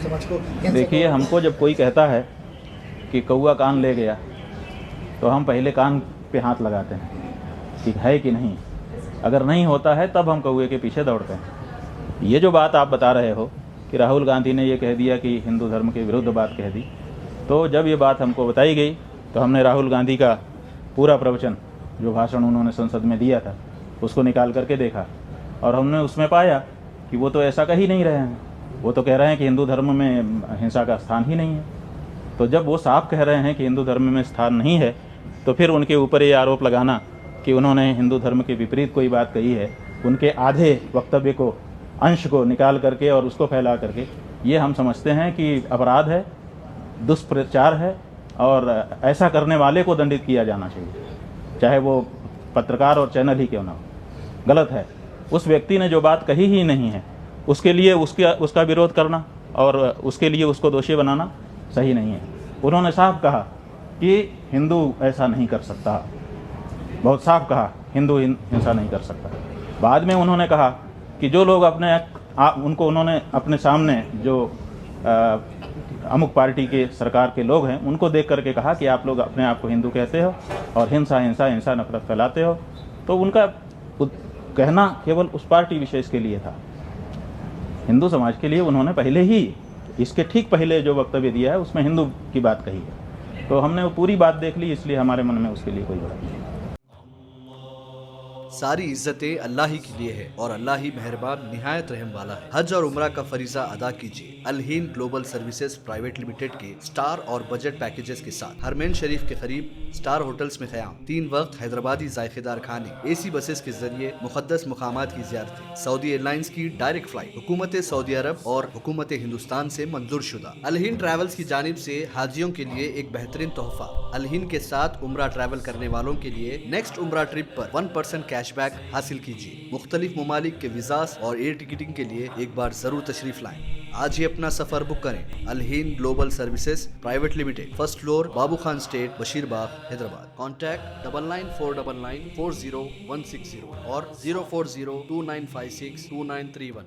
समाज को? देखिए, हमको जब कोई कहता है कि कौआ कान ले गया तो हम पहले कान पे हाथ लगाते हैं कि है कि नहीं। अगर नहीं होता है तब हम कौए के पीछे दौड़ते हैं। ये जो बात आप बता रहे हो कि राहुल गांधी ने ये कह दिया कि हिंदू धर्म के विरुद्ध बात कह दी, तो जब ये बात हमको बताई गई तो हमने राहुल गांधी का पूरा प्रवचन, जो भाषण उन्होंने संसद में दिया था, उसको निकाल करके देखा और हमने उसमें पाया कि वो तो ऐसा कह ही नहीं रहे हैं। वो तो कह रहे हैं कि हिंदू धर्म में हिंसा का स्थान ही नहीं है। तो जब वो साफ कह रहे हैं कि हिंदू धर्म में स्थान नहीं है, तो फिर उनके ऊपर ये आरोप लगाना कि उन्होंने हिंदू धर्म के विपरीत कोई बात कही है, उनके आधे वक्तव्य को, अंश को निकाल करके और उसको फैला करके, ये हम समझते हैं कि अपराध है, दुष्प्रचार है और ऐसा करने वाले को दंडित किया जाना चाहिए, चाहे वो पत्रकार और चैनल ही क्यों ना हो। गलत है। उस व्यक्ति ने जो बात कही ही नहीं है उसके लिए उसका विरोध करना और उसके लिए उसको दोषी बनाना सही नहीं है। उन्होंने साफ कहा कि हिंदू ऐसा नहीं कर सकता, बहुत साफ कहा हिंदू हिंसा नहीं कर सकता। बाद में उन्होंने कहा कि जो लोग उन्होंने अपने सामने जो अमुक पार्टी के सरकार के लोग हैं उनको देख करके कहा कि आप लोग अपने आप को हिंदू कहते हो और हिंसा हिंसा हिंसा नफरत फैलाते हो। तो उनका कहना केवल उस पार्टी विशेष के लिए था। हिंदू समाज के लिए उन्होंने पहले ही, इसके ठीक पहले जो वक्तव्य दिया है उसमें हिंदू की बात कही है। तो हमने वो पूरी बात देख ली, इसलिए हमारे मन में उसके लिए कोई बुराई नहीं है। सारी इज्जतें अल्लाह ही के लिए है और अल्लाह ही मेहरबान निहायत रहम वाला है। हज और उम्रा का फरीजा अदा कीजिए Al Hind Global Services Private Limited के स्टार और बजट पैकेजेस के साथ। हरमैन शरीफ के करीब स्टार होटल्स में क़याम, 3 वक्त हैदराबादी जायकेदार खाने, AC बसेस के जरिए मुक़द्दस मुकामात की ज़ियारतें, सऊदी एयरलाइंस की डायरेक्ट फ्लाइट, हुकूमत सऊदी अरब और हुकूमत हिंदुस्तान से मंजूर शुदा। अल हिंद ट्रैवल्स की जानिब से हाजियों के लिए एक बेहतरीन तोहफा। अल हिंद के साथ उम्रा ट्रैवल करने वालों के लिए नेक्स्ट उम्रा ट्रिप पर 1% कैशबैक हासिल कीजिए। मुख्तलिफ ममालिक के वीज़ास और एयर टिकटिंग के लिए एक बार जरूर तशरीफ लाएं। आज ही अपना सफर बुक करें। Al Hind Global Services Private Limited, first floor, Babu Khan Estate, Basheerbagh, Hyderabad. Contact 9949940160 और 04029562931।